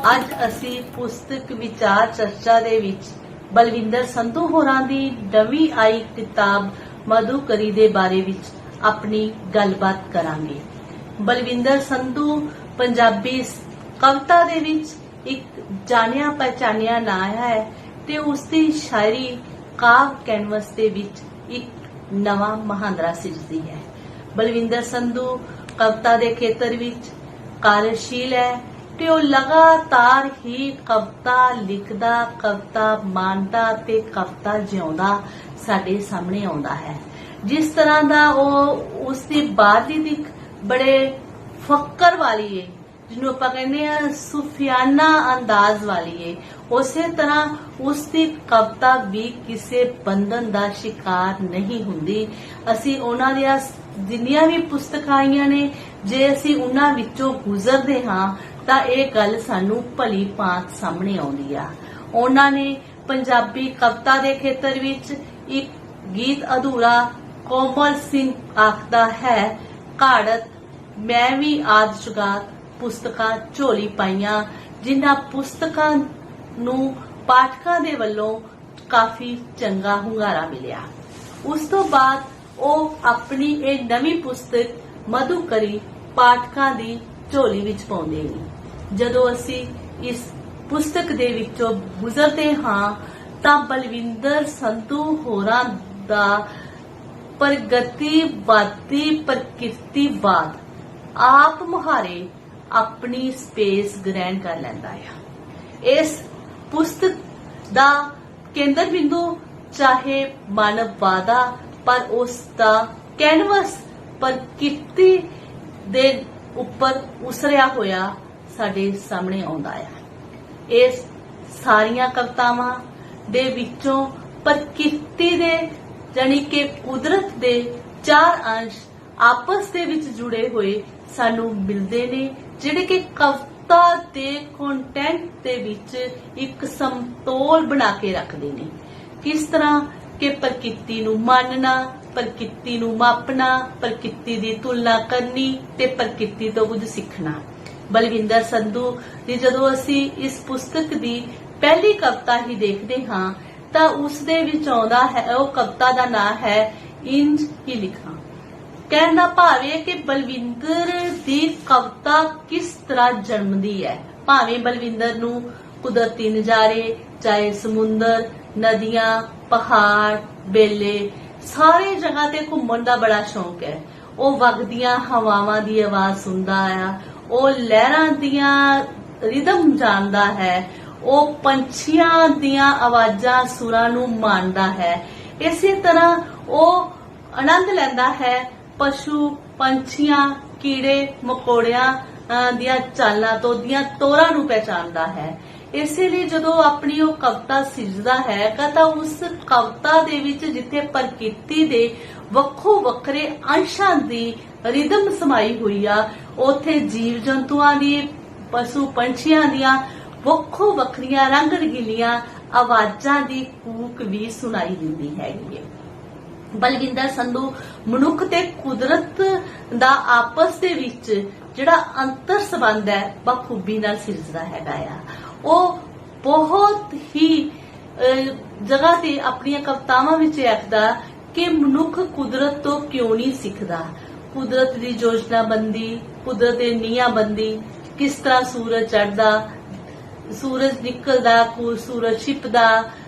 ਅੱਜ ਅਸੀਂ ਪੁਸਤਕ ਵਿਚਾਰ ਚਰਚਾ ਦੇ ਵਿੱਚ ਬਲਵਿੰਦਰ ਸੰਧੂ ਹੋਰਾਂ ਦੀ ਨਵੀਂ ਆਈ ਕਿਤਾਬ ਮਧੂਕਰੀ ਦੇ ਬਾਰੇ ਵਿੱਚ ਆਪਣੀ ਗੱਲਬਾਤ ਕਰਾਂਗੇ। ਬਲਵਿੰਦਰ ਸੰਧੂ ਪੰਜਾਬੀ ਕਵਿਤਾ ਦੇ ਵਿੱਚ ਇੱਕ ਜਾਣਿਆ ਪਛਾਣਿਆ ਨਾਂ ਹੈ ਤੇ ਉਸ ਦੀ ਸ਼ਾਇਰੀ ਕਾਵ ਕੈਨਵਸ ਦੇ ਵਿੱਚ ਇੱਕ ਨਵਾਂ ਮਹਾਂਦਰਾ ਸਿਰਜਦੀ ਹੈ। ਬਲਵਿੰਦਰ ਸੰਧੂ ਕਵਿਤਾ ਦੇ ਖੇਤਰ ਵਿੱਚ ਕਾਰਜਸ਼ੀਲ ਹੈ ਤੇ ਉਹ ਲਗਾਤਾਰ ਹੀ ਕਵਿਤਾ ਲਿਖਦਾ, ਕਵਿਤਾ ਮਾਣਦਾ ਤੇ ਕਵਿਤਾ ਜਿਉਂਦਾ ਸਾਡੇ ਸਾਹਮਣੇ ਆਉਂਦਾ ਹੈ। ਜਿਸ ਤਰ੍ਹਾਂ ਦਾ ਉਹ ਉਸ ਦੀ ਬਾਹਰਲੀ ਦਿੱਖ ਬੜੇ ਫਕਰ ਵਾਲੀ ਹੈ, ਜਿਹਨੂੰ ਆਪਾਂ ਕਹਿੰਦੇ ਆ ਸੂਫੀਆਨਾ ਅੰਦਾਜ਼ ਵਾਲੀ ਹੈ, ਉਸੇ ਤਰ੍ਹਾਂ ਉਸ ਦੀ ਕਵਿਤਾ ਵੀ ਕਿਸੇ ਬੰਧਨ ਦਾ ਸ਼ਿਕਾਰ ਨਹੀਂ ਹੁੰਦੀ। ਅਸੀਂ ਉਹਨਾਂ ਦੀਆਂ ਜਿੰਨੀਆਂ ਵੀ ਪੁਸਤਕਾਂ ਆਈਆਂ ਨੇ, ਜੇ ਅਸੀਂ ਉਹਨਾਂ ਵਿੱਚੋਂ ਗੁਜ਼ਰਦੇ ਹਾਂ ਤਾਂ ਇਹ ਗੱਲ ਸਾਨੂੰ ਭਲੀ ਭਾਂਤ ਸਾਹਮਣੇ ਆਉਂਦੀ ਆ। ਉਹਨਾਂ ਨੇ ਪੰਜਾਬੀ ਕਵਿਤਾ ਦੇ ਖੇਤਰ ਵਿੱਚ ਇੱਕ ਗੀਤ ਅਧੂਰਾ ਕੋਮਲ ਸਿੰਘ ਆਖਦਾ ਹੈ, ਘਾੜਤ ਮੈਂ ਵੀ ਆਦ ਜੁਗਾਤ ਪੁਸਤਕਾਂ ਝੋਲੀ ਪਾਈਆਂ, ਜਿਨ੍ਹਾਂ ਪੁਸਤਕਾਂ ਨੂੰ ਪਾਠਕਾਂ ਦੇ ਵੱਲੋਂ ਕਾਫੀ ਚੰਗਾ ਹੁੰਗਾਰਾ ਮਿਲਿਆ। ਉਸ ਤੋਂ ਬਾਅਦ ਉਹ ਆਪਣੀ ਇਹ ਨਵੀਂ ਪੁਸਤਕ ਮਧੂਕਰੀ ਪਾਠਕਾਂ ਦੀ ਝੋਲੀ ਵਿੱਚ ਪਾਉਂਦੇ ਨੇ। ਜਦੋਂ ਅਸੀਂ ਇਸ ਪੁਸਤਕ ਦੇ ਵਿੱਚੋਂ ਗੁਜ਼ਰਦੇ ਹਾਂ ਤਾਂ ਬਲਵਿੰਦਰ ਸੰਧੂ ਹੋਰਾਂ ਦਾ ਪ੍ਰਗਤੀਵਾਦੀ ਪ੍ਰਕਿਰਤੀਵਾਦ ਆਪ ਮੁਹਾਰੇ ਆਪਣੀ ਸਪੇਸ ਗ੍ਰਹਿਣ ਕਰ ਲੈਂਦਾ ਹੈ। ਇਸ ਪੁਸਤਕ ਦਾ ਕੇਂਦਰ ਬਿੰਦੂ ਚਾਹੇ ਮਾਨਵਵਾਦ ਆ, ਪਰ ਉਸ ਦਾ ਕੈਨਵਸ ਪ੍ਰਕਿਰਤੀ ਦੇ ਉੱਪਰ ਉਸਰਿਆ ਹੋਇਆ ਸਾਡੇ ਸਾਹਮਣੇ ਆਉਂਦਾ ਹੈ। ਇਸ ਸਾਰੀਆਂ ਕਵਿਤਾਵਾਂ ਦੇ ਵਿੱਚੋਂ ਪ੍ਰਕਿਰਤੀ ਦੇ ਜਾਨੀ ਕਿ ਕੁਦਰਤ ਦੇ ਚਾਰ ਅੰਸ਼ ਆਪਸ ਦੇ ਵਿੱਚ ਜੁੜੇ ਹੋਏ ਸਾਨੂੰ ਮਿਲਦੇ ਨੇ, ਜਿਹੜੇ ਕਿ ਕਵਿਤਾ ਦੇ ਕੰਟੈਂਟ ਦੇ ਵਿੱਚ ਇੱਕ ਸਮਤੋਲ ਬਣਾ ਕੇ ਰੱਖਦੇ ਨੇ। ਕਿਸ ਤਰ੍ਹਾਂ ਕਿ ਪ੍ਰਕਿਰਤੀ ਨੂੰ ਮੰਨਣਾ, ਪ੍ਰਕਿਰਤੀ ਨੂੰ ਮਾਪਣਾ, ਪ੍ਰਕਿਰਤੀ ਦੀ ਤੁਲਨਾ ਕਰਨੀ ਤੇ ਪ੍ਰਕਿਰਤੀ ਤੋਂ ਕੁਝ ਸਿੱਖਣਾ। ਬਲਵਿੰਦਰ ਸੰਧੂ ਦੀ ਜਦੋਂ ਅਸੀਂ ਇਸ ਪੁਸਤਕ ਦੀ ਪਹਿਲੀ ਕਵਿਤਾ ਹੀ ਦੇਖਦੇ ਹਾਂ ਤਾਂ ਉਸ ਦੇ ਵਿੱਚ ਆਉਂਦਾ ਹੈ, ਉਹ ਕਵਿਤਾ ਦਾ ਨਾਂ ਹੈ ਇੰਜ ਹੀ ਲਿਖਾਂ। ਕਹਿਣ ਦਾ ਭਾਵ ਇਹ ਕਿ ਬਲਵਿੰਦਰ ਦੀ ਕਵਿਤਾ ਕਿਸ ਤਰ੍ਹਾਂ ਜਨਮਦੀ ਹੈ। ਭਾਵੇਂ ਬਲਵਿੰਦਰ ਨੂੰ ਕੁਦਰਤੀ ਨਜ਼ਾਰੇ, ਚਾਹੇ ਸਮੁੰਦਰ, ਨਦੀਆਂ, ਪਹਾੜ, ਬੇਲੇ, ਸਾਰੇ ਜਗ੍ਹਾ ਤੇ ਘੁੰਮਣ ਦਾ ਬੜਾ ਸ਼ੌਂਕ ਹੈ। ਉਹ ਵਗਦੀਆਂ ਹਵਾਵਾਂ ਦੀ ਆਵਾਜ਼ ਸੁਣਦਾ ਆ, ਉਹ ਲਹਿਰਾਂ ਦੀਆਂ ਰਿਦਮ ਜਾਣਦਾ ਹੈ, ਉਹ ਪੰਛੀਆਂ ਦੀਆਂ ਆਵਾਜ਼ਾਂ ਸੁਰਾਂ ਨੂੰ ਮਾਣਦਾ ਹੈ। ਇਸੇ ਤਰ੍ਹਾਂ ਉਹ ਆਨੰਦ ਲੈਂਦਾ ਹੈ ਪਸ਼ੂ ਪੰਛੀਆਂ, ਕੀੜੇ ਮਕੌੜਿਆਂ ਦੀਆਂ ਚਾਲਾਂ ਤੋਂ, ਦੀਆਂ ਤੋਰਾਂ ਨੂੰ ਪਹਿਚਾਣਦਾ ਹੈ। ਇਸੇ ਲਈ ਜਦੋਂ ਆਪਣੀ ਉਹ ਕਵਿਤਾ ਸਿਰਜਦਾ ਹੈ ਤਾਂ ਉਸ ਕਵਿਤਾ ਦੇ ਵਿੱਚ ਜਿੱਥੇ ਪ੍ਰਕਿਰਤੀ ਦੇ ਵੱਖੋ ਵੱਖਰੇ ਅੰਸ਼ਾਂ ਦੀ ਰਿਦਮ ਸਮਾਈ ਹੋਈ ਆ, ਉੱਥੇ ਜੀਵ ਜੰਤੂਆਂ ਦੀ, ਪਸ਼ੂ ਪੰਛੀਆਂ ਦੀਆਂ ਵੱਖੋ ਵੱਖਰੀਆਂ ਰੰਗ ਰੰਗੀਲੀਆਂ ਆਵਾਜ਼ਾਂ ਦੀ ਕੂਕ ਵੀ ਸੁਣਾਈ ਦਿੰਦੀ ਹੈਗੀ ਹੈ। ਬਲਵਿੰਦਰ ਸੰਧੂ ਮਨੁੱਖ ਤੇ ਕੁਦਰਤ ਦਾ ਆਪਸ ਦੇ ਵਿੱਚ ਜਿਹੜਾ ਅੰਤਰ ਸੰਬੰਧ ਹੈ ਬਖੂਬੀ ਨਾਲ ਸਿਰਜਦਾ ਹੈਗਾ ਆ। ਉਹ ਬਹੁਤ ਹੀ ਜਗ੍ਹਾ ਤੇ ਆਪਣੀਆਂ ਕਵਿਤਾਵਾਂ ਵਿੱਚ ਆਖਦਾ ਕਿ ਮਨੁੱਖ ਕੁਦਰਤ ਤੋਂ ਕਿਉਂ ਨਹੀਂ ਸਿੱਖਦਾ। ਕੁਦਰਤ ਦੀ ਯੋਜਨਾਬੰਦੀ, ਕੁਦਰਤ ਦੇ ਨਿਯਮਬੰਦੀ, ਕਿਸ ਤਰ੍ਹਾਂ ਸੂਰਜ ਚੜ੍ਹਦਾ, ਸੂਰਜ ਨਿਕਲਦਾ, ਸੂਰਜ ਛਿਪਦਾ,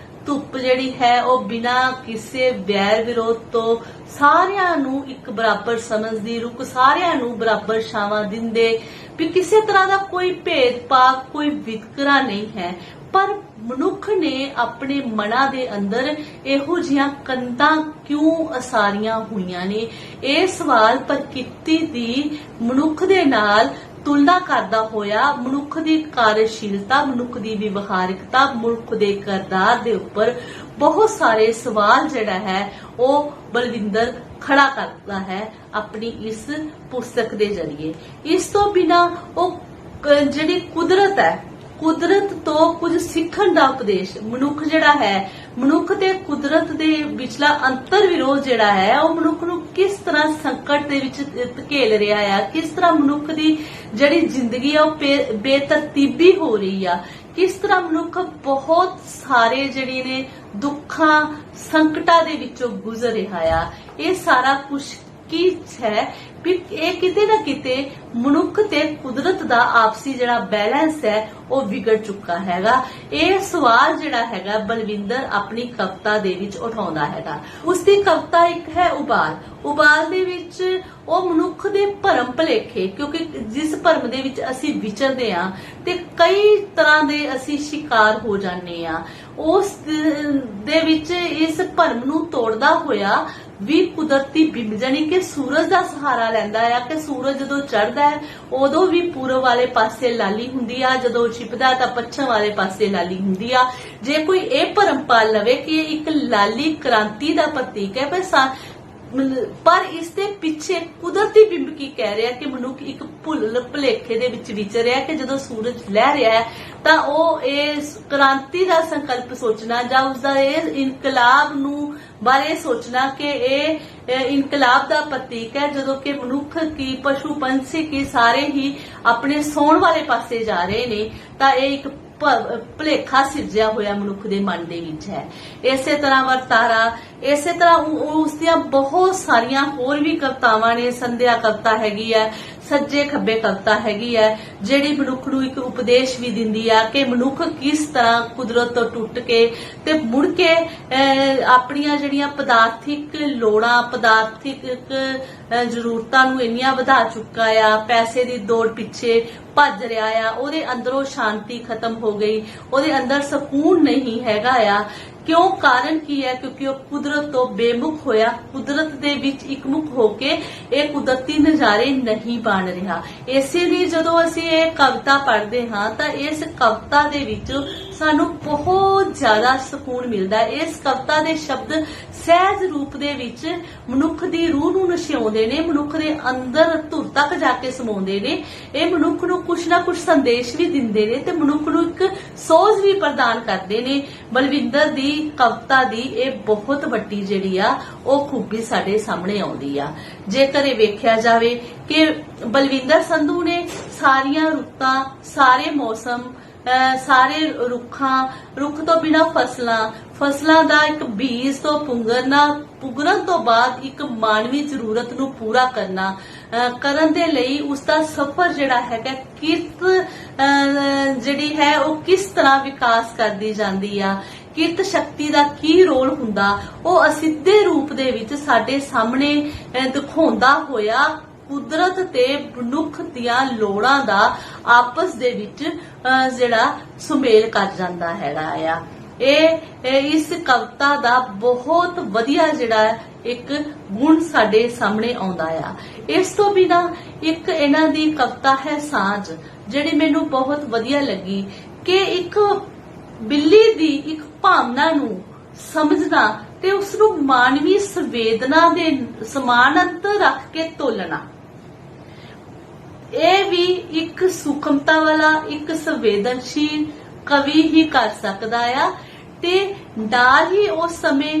ਧੁੱਪ ਜਿਹੜੀ ਹੈ ਉਹ ਬਿਨਾਂ ਕਿਸੇ ਵੈਰ ਵਿਰੋਧ ਤੋਂ ਸਾਰਿਆਂ ਨੂੰ ਇੱਕ ਬਰਾਬਰ ਸਮਝਦੀ, ਰੁੱਖ ਸਾਰਿਆਂ ਨੂੰ ਬਰਾਬਰ ਛਾਵਾਂ ਦਿੰਦੇ, ਵੀ ਕਿਸੇ ਤਰ੍ਹਾਂ ਦਾ ਕੋਈ ਭੇਦਭਾਵ, ਕੋਈ ਵਿਤਕਰਾ ਨਹੀਂ ਹੈ। ਪਰ ਮਨੁੱਖ ਨੇ ਆਪਣੇ ਮਨਾਂ ਦੇ ਅੰਦਰ ਇਹੋ ਜਿਹੀਆਂ ਕੰਧਾਂ ਕਿਉਂ ਅਸਾਰੀਆਂ ਹੋਈਆਂ ਨੇ। ਇਹ ਸਵਾਲ ਪ੍ਰਕਿਰਤੀ ਦੀ ਮਨੁੱਖ ਦੇ ਨਾਲ ਤੁਲਨਾ ਕਰਦਾ ਹੋਇਆ ਮਨੁੱਖ ਦੀ ਕਾਰਜਸ਼ੀਲਤਾ, ਮਨੁੱਖ ਦੀ ਵਿਵਹਾਰਿਕਤਾ, ਮਨੁੱਖ ਦੇ ਕਿਰਦਾਰ ਦੇ ਉੱਪਰ ਬਹੁਤ ਸਾਰੇ ਸਵਾਲ ਜਿਹੜਾ ਹੈ ਉਹ ਬਲਵਿੰਦਰ ਖੜਾ ਕਰਦਾ ਹੈ ਆਪਣੀ ਇਸ ਪੁਸਤਕ ਦੇ ਜ਼ਰੀਏ। ਇਸ ਤੋਂ ਬਿਨਾਂ ਉਹ ਜਿਹੜੀ ਕੁਦਰਤ ਹੈ ਕੁਦਰਤ ਤੋਂ ਕੁਝ ਸਿੱਖਣ ਦਾ ਉਪਦੇਸ਼। ਮਨੁੱਖ ਜਿਹੜਾ ਹੈ, ਮਨੁੱਖ ਤੇ ਕੁਦਰਤ ਦੇ ਵਿਚਲਾ ਅੰਤਰ ਵਿਰੋਧ ਜਿਹੜਾ ਹੈ ਉਹ ਮਨੁੱਖ ਨੂੰ ਕਿਸ ਤਰ੍ਹਾਂ ਸੰਕਟ ਦੇ ਵਿੱਚ ਧਕੇਲ ਰਿਹਾ ਆ, ਕਿਸ ਤਰ੍ਹਾਂ ਮਨੁੱਖ ਦੀ ਜਿਹੜੀ ਜ਼ਿੰਦਗੀ ਆ ਉਹ ਬੇਤਰਤੀਬੀ ਹੋ ਰਹੀ ਆ, ਕਿਸ ਤਰ੍ਹਾਂ ਮਨੁੱਖ ਬਹੁਤ ਸਾਰੇ ਜਿਹੜੇ ਨੇ ਦੁੱਖਾਂ ਸੰਕਟਾਂ ਦੇ ਵਿੱਚੋਂ ਗੁਜ਼ਰ ਰਿਹਾ ਆ। ਇਹ ਸਾਰਾ ਕੁਝ ਕੀ ਹੈ ਵੀ ਇਹ ਕਿਤੇ ਨਾ ਕਿਤੇ ਮਨੁੱਖ ਤੇ ਕੁਦਰਤ ਦਾ ਆਪਸੀ ਜਿਹੜਾ ਬੈਲੈਂਸ ਹੈ ਉਹ ਵਿਗੜ ਚੁੱਕਾ ਹੈਗਾ। ਇਹ ਸਵਾਲ ਜਿਹੜਾ ਹੈਗਾ ਬਲਵਿੰਦਰ ਆਪਣੀ ਕਵਿਤਾ ਦੇ ਵਿੱਚ ਉਠਾਉਂਦਾ ਹੈਗਾ। ਉਸਦੀ ਕਵਿਤਾ ਇੱਕ ਹੈ ਉਬਾਲ। ਉਬਾਲ ਦੇ ਵਿੱਚ ਉਹ ਮਨੁੱਖ ਦੇ ਭਰਮ ਭੁਲੇਖੇ, ਕਿਉਂਕਿ ਜਿਸ ਭਰਮ ਦੇ ਵਿੱਚ ਅਸੀਂ ਵਿਚਰਦੇ ਆ ਤੇ ਕਈ ਤਰ੍ਹਾਂ ਦੇ ਅਸੀਂ ਸ਼ਿਕਾਰ ਹੋ ਜਾਂਦੇ ਆ, ਉਸ ਦੇ ਵਿੱਚ ਇਸ ਭਰਮ ਨੂੰ ਤੋੜਦਾ ਹੋਇਆ ਵੀ ਕੁਦਰਤੀ ਬਿੰਬ ਜਾਨੀ ਕਿ ਸੂਰਜ ਦਾ ਸਹਾਰਾ ਲੈਂਦਾ ਆ ਕਿ ਸੂਰਜ ਜਦੋਂ ਚੜ੍ਹਦਾ ਹੈ ਉਦੋਂ ਵੀ ਪੂਰਬ ਵਾਲੇ ਪਾਸੇ ਲਾਲੀ ਹੁੰਦੀ ਆ, ਜਦੋਂ ਛਿਪਦਾ ਤਾਂ ਪੱਛਮ ਵਾਲੇ ਪਾਸੇ ਲਾਲੀ ਹੁੰਦੀ ਆ। ਜੇ ਕੋਈ ਇਹ ਭਰਮ ਪਾਲ ਲਵੇ ਕਿ ਇਹ ਇੱਕ ਲਾਲੀ ਕ੍ਰਾਂਤੀ ਦਾ ਪ੍ਰਤੀਕ ਹੈ, ਪਰ ਇਸ ਦੇ ਪਿੱਛੇ ਕੁਦਰਤੀ ਬਿੰਬ ਕੀ ਕਹਿ ਰਿਹਾ ਕਿ ਮਨੁੱਖ ਇੱਕ ਭੁੱਲ ਭੁਲੇਖੇ ਦੇ ਵਿੱਚ ਵਿਚਰ ਰਿਹਾ ਕਿ ਜਦੋਂ ਸੂਰਜ ਲਹਿ ਰਿਹਾ ਹੈ ਤਾਂ ਉਹ ਇਸ ਕ੍ਰਾਂਤੀ ਦਾ ਸੰਕਲਪ ਸੋਚਣਾ ਜਾਂ ਉਸਦਾ ਇਹ ਇਨਕਲਾਬ ਨੂੰ ਬਾਰੇ ਸੋਚਣਾ ਕਿ ਇਹ ਇਨਕਲਾਬ ਦਾ ਪ੍ਰਤੀਕ ਹੈ, ਜਦੋਂ ਕਿ ਮਨੁੱਖ ਕੀ ਪਸ਼ੂ ਪੰਛੀ ਕੀ ਸਾਰੇ ਹੀ ਆਪਣੇ ਸੌਣ ਵਾਲੇ ਪਾਸੇ ਜਾ ਰਹੇ ਨੇ, ਤਾਂ ਇਹ ਇੱਕ ਭੁਲੇਖਾ ਸਿਰਜਿਆ ਹੋਇਆ ਮਨੁੱਖ ਦੇ ਮਨ ਦੇ ਵਿੱਚ ਹੈ। ਇਸੇ ਤਰ੍ਹਾਂ ਵਰਤਾਰਾ, ਇਸੇ ਤਰ੍ਹਾਂ ਉਸ ਦੀਆਂ ਬਹੁਤ ਸਾਰੀਆਂ ਹੋਰ ਵੀ ਕਵਿਤਾਵਾਂ ਨੇ। ਸੰਧਿਆ ਕਵਿਤਾ ਹੈਗੀ ਹੈ, ਸੱਜੇ ਖੱਬੇ ਕਵਿਤਾ ਹੈਗੀ ਹੈ, ਜਿਹੜੀ ਮਨੁੱਖ ਨੂੰ ਇੱਕ ਉਪਦੇਸ਼ ਵੀ ਦਿੰਦੀ ਆ ਕਿ ਮਨੁੱਖ ਕਿਸ ਤਰ੍ਹਾਂ ਕੁਦਰਤ ਤੋਂ ਟੁੱਟ ਕੇ ਤੇ ਮੁੜ ਕੇ ਆਪਣੀਆਂ ਜਿਹੜੀਆਂ ਪਦਾਰਥਿਕ ਲੋੜਾਂ, ਪਦਾਰਥਿਕ ਜ਼ਰੂਰਤਾਂ ਨੂੰ ਇੰਨੀਆਂ ਵਧਾ ਚੁੱਕਾ ਆ, ਪੈਸੇ ਦੀ ਦੌੜ ਪਿੱਛੇ ਭੱਜ ਰਿਹਾ ਆ, ਉਹਦੇ ਅੰਦਰੋਂ ਸ਼ਾਂਤੀ ਖਤਮ ਹੋ ਗਈ, ਉਹਦੇ ਅੰਦਰ ਸਕੂਨ ਨਹੀਂ ਹੈਗਾ ਆ। ਕਿਉਂ? ਕਾਰਨ ਕੀ ਹੈ? ਕਿਉਂਕਿ ਉਹ ਕੁਦਰਤ ਤੋਂ ਬੇਮੁਖ ਹੋਇਆ, ਕੁਦਰਤ ਦੇ ਵਿੱਚ ਇਕਮੁਖ ਹੋ ਕੇ ਇਹ ਕੁਦਰਤੀ ਨਜ਼ਾਰੇ ਨਹੀਂ ਬਣ ਰਿਹਾ। ਇਸੇ ਲਈ ਜਦੋਂ ਅਸੀਂ ਇਹ ਕਵਿਤਾ ਪੜ੍ਹਦੇ ਹਾਂ ਤਾਂ ਇਸ ਕਵਿਤਾ ਦੇ ਵਿੱਚ ਸਾਨੂੰ ਬਹੁਤ ਜ਼ਿਆਦਾ ਸਕੂਨ ਮਿਲਦਾ ਹੈ। ਇਸ ਕਵਿਤਾ ਦੇ ਸ਼ਬਦ ਸਹਿਜ ਰੂਪ ਦੇ ਵਿੱਚ ਮਨੁੱਖ ਦੀ ਰੂਹ ਨੂੰ ਨਸ਼ਿਆਉਂਦੇ ਨੇ, ਮਨੁੱਖ ਦੇ ਅੰਦਰ ਧੁਰ ਤੱਕ ਜਾ ਕੇ ਸਮਾਉਂਦੇ ਨੇ। ਇਹ ਮਨੁੱਖ ਨੂੰ ਕੁਛ ਨਾ ਕੁਛ ਸੰਦੇਸ਼ ਵੀ ਦਿੰਦੇ ਨੇ ਤੇ ਮਨੁੱਖ ਨੂੰ ਇੱਕ ਸੋਝ ਵੀ ਪ੍ਰਦਾਨ ਕਰਦੇ ਨੇ। ਬਲਵਿੰਦਰ ਦੀ ਕਵਿਤਾ ਦੀ ਇਹ ਬਹੁਤ ਵੱਡੀ ਜਿਹੜੀ ਆ ਉਹ ਖੂਬੀ ਸਾਡੇ ਸਾਹਮਣੇ ਆਉਂਦੀ ਆ। ਜੇਕਰ ਇਹ ਵੇਖਿਆ ਜਾਵੇ ਕਿ ਬਲਵਿੰਦਰ ਸੰਧੂ ਨੇ ਸਾਰੀਆਂ ਰੁੱਤਾਂ, ਸਾਰੇ ਮੌਸਮ, ਸਾਰੇ ਰੁੱਖ ਤੋਂ ਬਿਨਾਂ ਫਸਲਾਂ ਦਾ ਇੱਕ ਬੀਜ ਤੋਂ ਪੁੰਗਰਨ ਤੋਂ ਬਾਅਦ ਇੱਕ ਮਾਨਵੀ ਜ਼ਰੂਰਤ ਨੂੰ ਪੂਰਾ ਕਰਨ ਦੇ ਲਈ ਉਸਦਾ ਸਫ਼ਰ ਜਿਹੜਾ ਹੈਗਾ, ਕਿਰਤ ਜਿਹੜੀ ਹੈ ਉਹ ਕਿਸ ਤਰ੍ਹਾਂ ਵਿਕਾਸ ਕਰਦੀ ਜਾਂਦੀ ਆ, ਕਿਰਤ ਸ਼ਕਤੀ ਦਾ ਕੀ ਰੋਲ ਹੁੰਦਾ, ਉਹ ਅਸਿੱਧੇ ਰੂਪ ਦੇ ਵਿੱਚ ਸਾਡੇ ਸਾਹਮਣੇ ਦਿਖਾਉਂਦਾ ਹੋਇਆ ਕੁਦਰਤ ਤੇ ਮਨੁੱਖ ਦੀਆਂ ਲੋੜਾਂ ਦਾ ਆਪਸ ਦੇ ਵਿੱਚ ਜਿਹੜਾ ਸੁਮੇਲ ਕਰ ਜਾਂਦਾ ਹੈਗਾ ਆ। ਇਹ ਇਸ ਕਵਿਤਾ ਦਾ ਬਹੁਤ ਵਧੀਆ ਜਿਹੜਾ ਇੱਕ ਗੁਣ ਸਾਡੇ ਸਾਹਮਣੇ ਆਉਂਦਾ ਆ। ਇਸ ਤੋਂ ਬਿਨਾ ਇੱਕ ਇਹਨਾਂ ਦੀ ਕਵਿਤਾ ਹੈ ਸਾਂਝ, ਜਿਹੜੀ ਮੈਨੂੰ ਬਹੁਤ ਵਧੀਆ ਲੱਗੀ ਕਿ ਇੱਕ ਬਿੱਲੀ ਦੀ ਇੱਕ ਭਾਵਨਾ ਨੂੰ ਸਮਝਣਾ ਤੇ ਉਸ ਨੂੰ ਮਾਨਵੀ ਸੰਵੇਦਨਾ ਦੇ ਸਮਾਨ ਅੰਤਰ ਰੱਖ ਕੇ ਤੋਲਣਾ, ਇਹ ਵੀ ਇੱਕ ਸੂਖਮਤਾ ਵਾਲਾ, ਇੱਕ ਸੰਵੇਦਨਸ਼ੀਲ ਕਵੀ ਹੀ ਕਰ ਸਕਦਾ ਆ। ਤੇ ਨਾਲ ਹੀ ਉਸ ਸਮੇਂ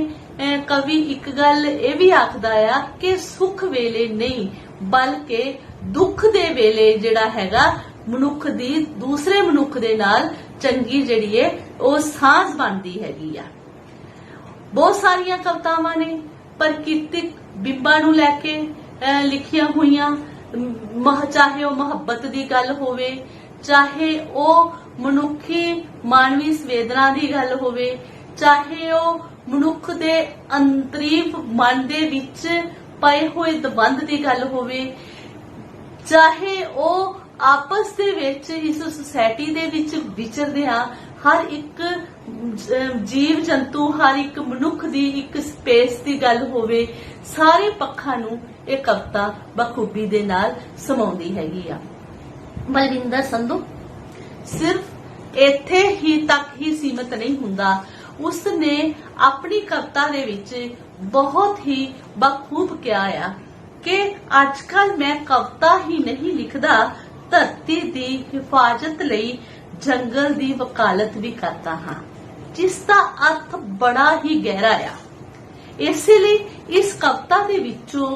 ਕਵੀ ਇੱਕ ਗੱਲ ਇਹ ਵੀ ਆਖਦਾ ਆ ਕਿ ਸੁੱਖ ਵੇਲੇ ਨਹੀਂ ਬਲਕਿ ਦੁੱਖ ਦੇ ਵੇਲੇ ਜਿਹੜਾ ਹੈਗਾ ਮਨੁੱਖ ਦੀ ਦੂਸਰੇ ਮਨੁੱਖ ਦੇ ਨਾਲ ਚੰਗੀ ਜਿਹੜੀ ਹੈ ਉਹ ਸਾਂਝ ਬਣਦੀ ਹੈਗੀ ਆ। ਬਹੁਤ ਸਾਰੀਆਂ ਕਵਿਤਾਵਾਂ ਨੇ ਪ੍ਰਕਿਰਤਿਕ ਬਿੰਬਾਂ ਨੂੰ ਲੈ ਕੇ ਲਿਖੀਆਂ ਹੋਈਆਂ, ਚਾਹੇ ਉਹ ਮੁਹੱਬਤ ਦੀ ਗੱਲ ਹੋਵੇ, ਚਾਹੇ ਉਹ ਮਨੁੱਖੀ ਮਾਨਵੀ ਸੰਵੇਦਨਾ ਦੀ ਗੱਲ ਹੋਵੇ, ਚਾਹੇ ਉਹ ਮਨੁੱਖ ਦੇ ਅੰਤਰੀਵ ਮਨ ਦੇ ਵਿੱਚ ਪਏ ਹੋਏ ਦਬੰਧ ਦੀ ਗੱਲ ਹੋਵੇ, ਚਾਹੇ ਉਹ ਆਪਸ ਦੇ ਵਿੱਚ ਇਸ ਸੁਸਾਇਟੀ ਦੇ ਵਿੱਚ ਵਿਚਰਦੇ ਆ ਹਰ ਇੱਕ ਜੀਵ ਜੰਤੂ, ਹਰ ਇੱਕ ਮਨੁੱਖ ਦੀ ਇੱਕ ਸਪੇਸ ਦੀ ਗੱਲ ਹੋਵੇ, ਸਾਰੇ ਪੱਖਾਂ ਨੂੰ ਇਹ ਕਵਿਤਾ ਬਖੂਬੀ ਦੇ ਨਾਲ ਸਮਾਉਂਦੀ ਹੈਗੀ ਆ। ਬਲਵਿੰਦਰ ਸੰਧੂ ਸਿਰਫ ਇੱਥੇ ਹੀ ਤੱਕ ਹੀ ਸੀਮਤ ਨਹੀਂ ਹੁੰਦਾ, ਉਸ ਨੇ ਆਪਣੀ ਕਵਿਤਾ ਦੇ ਵਿੱਚ ਬਹੁਤ ਹੀ ਬਖੂਬ ਕਿਹਾ ਆ ਕਿ ਅੱਜਕੱਲ ਮੈਂ ਕਵਿਤਾ ਹੀ ਨਹੀਂ ਲਿਖਦਾ, ਧਰਤੀ ਦੀ ਹਿਫਾਜ਼ਤ ਲਈ जंगल दी वकालत भी करता हाँ, जिसका अर्थ बड़ा ही गहरा आ। इसलिए इस कविता दे विचों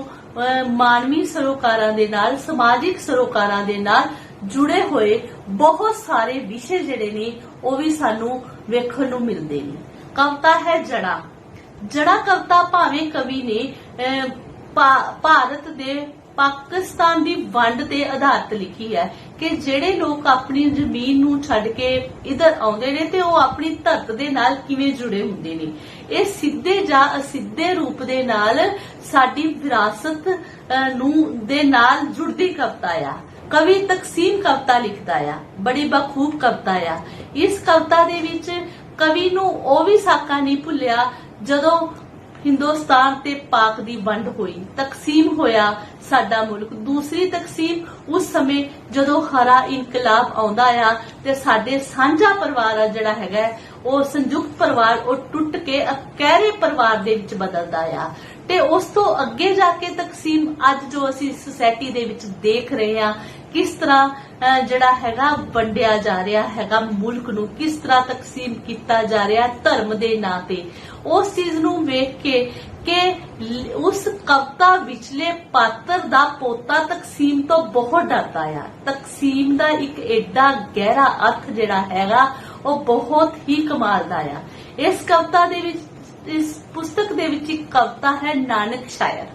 मानवी सरोकारां दे नाल, समाजिक सरोकारां दे नाल जुड़े हुए बहुत सारे विषय जिहड़े ने वो भी सानू वेखण नूं मिलदे ने। कविता है जड़ा। जड़ा कविता भावें कवि ने भारत दे पाकिस्तान दी वंड ते आधारित लिखी है कि जेड़े लोग अपनी जमीन नूं छड्ड के इधर आउंदे ने ते वो अपनी धरत दे नाल किवें जुड़े हुंदे ने। ये सिद्धे जां असिद्धे रूप दे नाल साडी विरासत नूं दे नाल जुड़दी कविता आ। कवि तकसीम कविता लिखदा आ, बड़ी बखूब कविता आ। इस कविता दे विच कवि नूं ओ भी साका नहीं भुल्लिया जदों हिंदुस्तान ते पाक दी वंड हुई, तकसीम होया साडा मुल्क। दूसरी तकसीम उस समय जदों हरा इनकलाब आउंदा आ ते साडे सांझा परिवार आ जिहड़ा हैगा वो संयुक्त परिवार वो टुट के अकैरे परिवार दे विच बदलदा आ। ते उस तो अगे जाके तकसीम अज जो असी सोसाइटी दे विच देख रहे हां, किस तरह जिहड़ा हैगा वंडिया जा रहा हैगा मुल्क नूं, किस तरह तकसीम किया जा रहा धर्म दे नां ते। उस चीज नूं वेख के उस कविता विचले पात्र दा पोता तकसीम तो बहुत डरदा आ। तकसीम दा एक एडा गहरा अर्थ जिहड़ा हैगा वो बहुत ही कमाल दा आ। इस कविता दे विच, इस पुस्तक दे विच एक कविता है नानक शायर।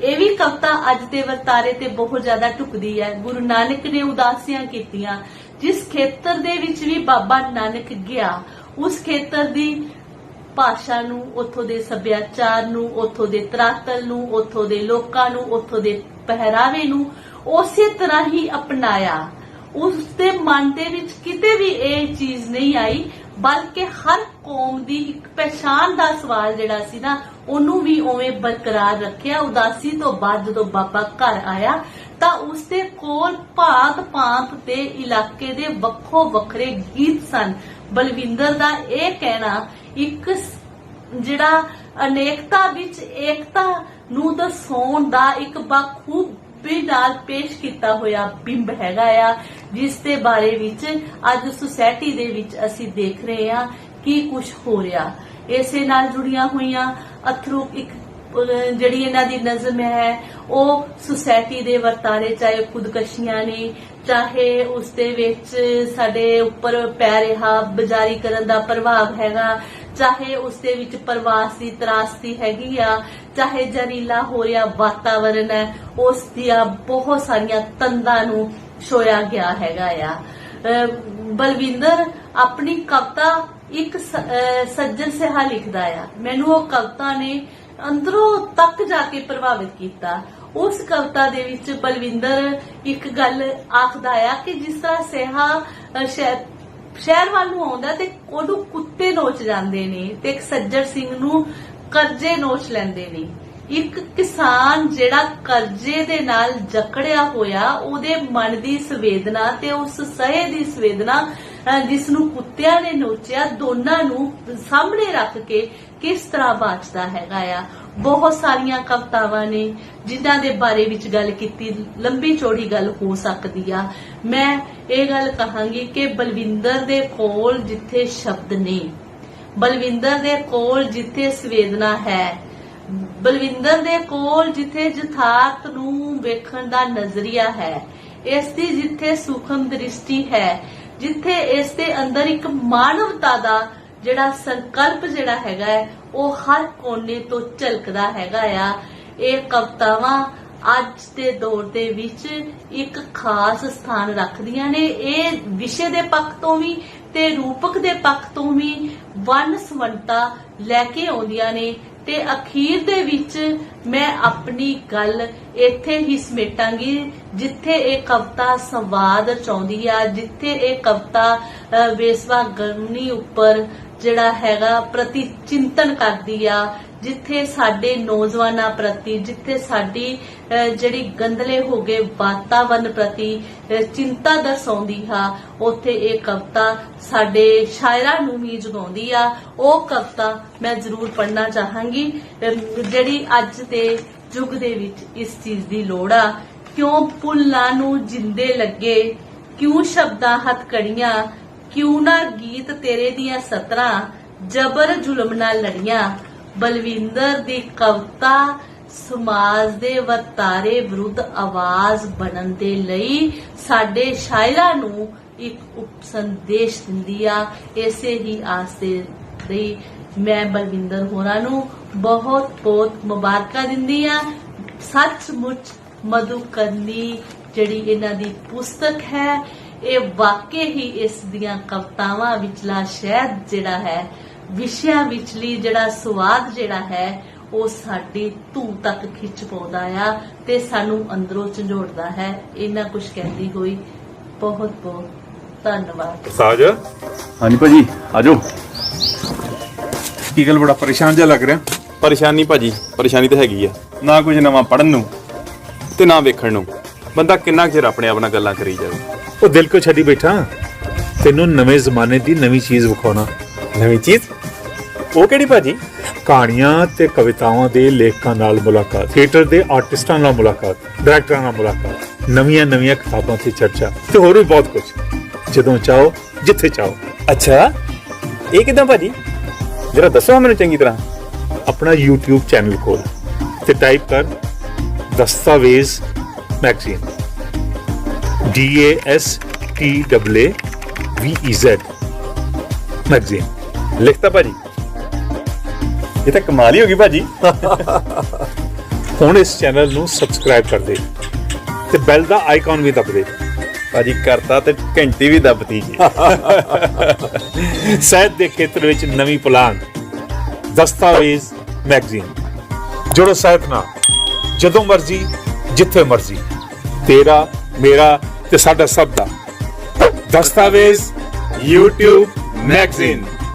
ये भी कविता अज के वर्तारे ते बहुत ज्यादा ढुकदी है। गुरु नानक ने उदासियां कीतियां, जिस खेतर दे विच भी बाबा नानक गया उस खेतर दी भाषा नूं, उत्थों दे सभ्याचार नूं, उत्थों दे तरातल नूं, उत्थों दे लोकां नूं, उत्थों दे पहरावे नूं उसे तरह ही अपनाया। उसके मन दे विच किते भी ये चीज नहीं आई, बल्कि हर कौम दी एक पहचान दा सवाल जिहड़ा सी ना ओनू भी उवें बरकरार रखिया। उदासी तो बाद जदों बाबा घर आया तां उसदे कोल भांत भांत दे इलाके दे वक्खो वखरे गीत सन। बलविंदर दा ये कहना एक जिहड़ा अनेकता विच एकता नूं दर्शाउण दा एक बखूब नाल पेश किया होया बिंब हैगा आ, जिस दे बारे विच अज सोसाइटी दे विच असी देख रहे हां कि कुछ हो रहा। इसे नाल जुड़ियां हुईयां अथरू एक जिहड़ी इन्हां दी नज़म है वो सोसाइटी दे वर्तारे, चाहे खुदकशियां ने, चाहे उस दे विच साडे उपर पै रिहा बजारीकरण दा प्रभाव हैगा, चाहे उस दे विच प्रवास दी त्रासदी हैगी आ, चाहे जहरीला हो रहा वातावरण है उस दियां बहुत सारियां तंदां नूं छोया गया हैगा आ। बलविंदर अपनी कविता एक सज्जन सिहा लिखदा आ। मैनू वो कविता ने अंदरों तक जाके प्रभावित किया। उस कविता दे विच बलविंदर एक गल आखदा आ कि जिस तरह सिहा शहर वाल नूं आउंदा ते ओनू कुत्ते नोच जांदे ने ते एक सज्जन सिंह नूं करजे नोच लैंदे ने। एक किसान जिहड़ा करजे दे नाल जकड़िया होया ओदे मन दी संवेदना ते उस सहे दी संवेदना जिसनूं कुत्तियां ने नोचिया दोनां नूं सामने रख के किस तरह बाचदा हैगा आ। बहुत सारियां कवितावां ने जिन्हां दे बारे विच गल कीती, लंबी चौड़ी गल हो सकदी आ। मैं ये गल कहांगी कि बलविंदर दे कोल जिथे शब्द ने, बलविंदर दे कोल जिथे संवेदना है, बलविंदर दे कोल जिथे यथार्थ नूं वेखण दा नजरिया है, इस दी जिथे सूक्ष्म दृष्टि है, जिथे इस दे अंदर एक मानवता दा जिहड़ा संकल्प जिहड़ा हैगा है वो हर कोने तो झलकदा हैगा आ। ये कवितावां अज दे दौर दे विच एक खास स्थान रखदियां ने। ये विषय दे पक्ष तो भी ते रूपक दे पक्ष तो भी वन सवंता लैके आउंदियां ने ते अखीर दे विच मैं अपनी गल इत्थे ही समेटांगी जिथे ये कविता संवाद रचाउंदी आ, जिथे ये कविता वेसवा गरमी उपर जिहड़ा हैगा प्रति चिंतन करदी आ, जिथे साडे नौजवानां प्रति, जिथे साडी जिहड़ी गंदले हो गए वातावरण प्रति चिंता दर्शाउंदी हा, उत्थे ये कविता साडे शायरां नूं भी जगाउंदी आ। वो कविता मैं जरूर पढ़ना चाहांगी जिहड़ी अज दे युग दे विच इस चीज दी लोड़ आ। क्यों भुल्लां नूं जिंदे लगे ਕਿਉਂ ਸ਼ਬਦਾਂ ਹੱਥਕੜੀਆਂ, ਕਿਉਂ ਨਾ ਗੀਤ ਤੇਰੇ ਦੀਆਂ ਸਤਰਾਂ, ਜਬਰ ਜ਼ੁਲਮ ਨਾਲ ਲੜੀਆਂ। ਬਲਵਿੰਦਰ ਦੀ ਕਵਿਤਾ ਸਮਾਜ ਦੇ ਵਰਤਾਰੇ ਵਿਰੁੱਧ ਆਵਾਜ਼ ਬਣਨ ਦੇ ਲਈ ਸਾਡੇ ਸ਼ਾਇਰਾਂ ਨੂੰ ਇੱਕ ਉਪ ਸੰਦੇਸ਼ ਦਿੰਦੀ ਆ। ਇਸੇ ਹੀ ਆਸ ਦੇ ਲਈ ਮੈਂ ਬਲਵਿੰਦਰ ਹੋਰਾਂ ਨੂੰ ਬਹੁਤ ਬਹੁਤ ਮੁਬਾਰਕਾਂ ਦਿੰਦੀ ਆ। ਸੱਚਮੁੱਚ ਮਧੂਕਰਨੀ ਜਿਹੜੀ ਇਹਨਾਂ ਦੀ ਪੁਸਤਕ ਹੈ, ਇਹ ਵਾਕਈ ਹੀ ਇਸ ਦੀਆਂ ਕਵਿਤਾਵਾਂ ਵਿਚਲਾ ਸ਼ਹਿਦ ਜਿਹੜਾ ਹੈ, ਵਿਸ਼ਿਆਂ ਵਿਚਲੀ ਜਿਹੜਾ ਸਵਾਦ ਜਿਹੜਾ ਹੈ, ਉਹ ਸਾਡੀ ਧੂ ਤੱਕ ਖਿੱਚ ਪਾਉਂਦਾ ਆ ਤੇ ਸਾਨੂੰ ਅੰਦਰੋਂ ਝੰਜੋੜਦਾ ਹੈ। ਇਹਨਾਂ ਕੁਝ ਕਹਿੰਦੀ ਹੋਈ ਬਹੁਤ ਬਹੁਤ ਧੰਨਵਾਦ। ਸਾਜ ਹਾਂਜੀ ਭਾਜੀ ਆਜੋ। ਕੀ ਗੱਲ ਬੜਾ ਪਰੇਸ਼ਾਨ ਜਿਹਾ ਲੱਗ ਰਿਹਾ? ਪਰੇਸ਼ਾਨੀ ਭਾਜੀ, ਪਰੇਸ਼ਾਨੀ ਤਾਂ ਹੈਗੀ ਆ, ਨਾ ਕੁਝ ਨਵਾਂ ਪੜਨ ਨੂੰ ਤੇ ਨਾ ਵੇਖਣ ਨੂੰ। ਬੰਦਾ ਕਿੰਨਾ ਕੁ ਚਿਰ ਆਪਣੇ ਆਪ ਨਾਲ ਗੱਲਾਂ ਕਰੀ ਜਾਵੇ। ਉਹ ਦਿਲ ਕੋ ਛੱਡੀ ਬੈਠਾ, ਤੈਨੂੰ ਨਵੇਂ ਜ਼ਮਾਨੇ ਦੀ ਨਵੀਂ ਚੀਜ਼ ਵਿਖਾਉਣਾ। ਨਵੀਂ ਚੀਜ਼? ਉਹ ਕਿਹੜੀ ਭਾਜੀ? ਕਹਾਣੀਆਂ ਤੇ ਕਵਿਤਾਵਾਂ ਦੇ ਲੇਖਕਾਂ ਨਾਲ ਮੁਲਾਕਾਤ, ਥੀਏਟਰ ਦੇ ਆਰਟਿਸਟਾਂ ਨਾਲ ਮੁਲਾਕਾਤ, ਡਾਇਰੈਕਟਰਾਂ ਨਾਲ ਮੁਲਾਕਾਤ, ਨਵੀਆਂ ਕਿਤਾਬਾਂ ਤੇ ਚਰਚਾ ਤੇ ਹੋਰ ਵੀ ਬਹੁਤ ਕੁਝ। ਜਦੋਂ ਚਾਹੋ, ਜਿੱਥੇ ਚਾਹੋ। ਅੱਛਾ, ਇਹ ਕਿਦਾਂ ਭਾਜੀ? ਜਰਾ ਦੱਸੋ ਮੈਨੂੰ ਚੰਗੀ ਤਰ੍ਹਾਂ। ਆਪਣਾ YouTube ਚੈਨਲ ਖੋਲ ਤੇ ਟਾਈਪ ਕਰ ਦਸਤਾਵੇਜ਼ ਮੈਗਜ਼ੀਨ, DASTAVEZ ਮੈਗਜ਼ੀਨ। ਲਿਖਤਾ ਭਾਜੀ? ਇਹ ਤਾਂ ਕਮਾਲ ਹੀ ਹੋ ਗਈ ਭਾਜੀ। ਹੁਣ ਇਸ ਚੈਨਲ ਨੂੰ ਸਬਸਕ੍ਰਾਈਬ ਕਰ ਦੇ ਤੇ ਬੈਲ ਦਾ ਆਈਕਨ ਵੀ ਦਬ ਦੇ। ਭਾਜੀ ਕਰਤਾ ਤੇ ਘੰਟੀ ਵੀ ਦੱਬਤੀ ਜੀ। ਸਾਹਿਤ ਦੇ ਖੇਤਰ ਵਿੱਚ ਨਵੀਂ ਪੁਲਾਂਘ, ਦਸਤਾਵੇਜ਼ ਮੈਗਜ਼ੀਨ। ਜੁੜੋ ਸਾਹਿਤ ਨਾਲ, ਜਦੋਂ ਮਰਜ਼ੀ, ਜਿੱਥੇ ਮਰਜ਼ੀ। ਤੇਰਾ, ਮੇਰਾ ਤੇ ਸਾਡਾ ਸਭ ਦਾ ਦਸਤਾਵੇਜ਼ YouTube ਮੈਗਜ਼ੀਨ।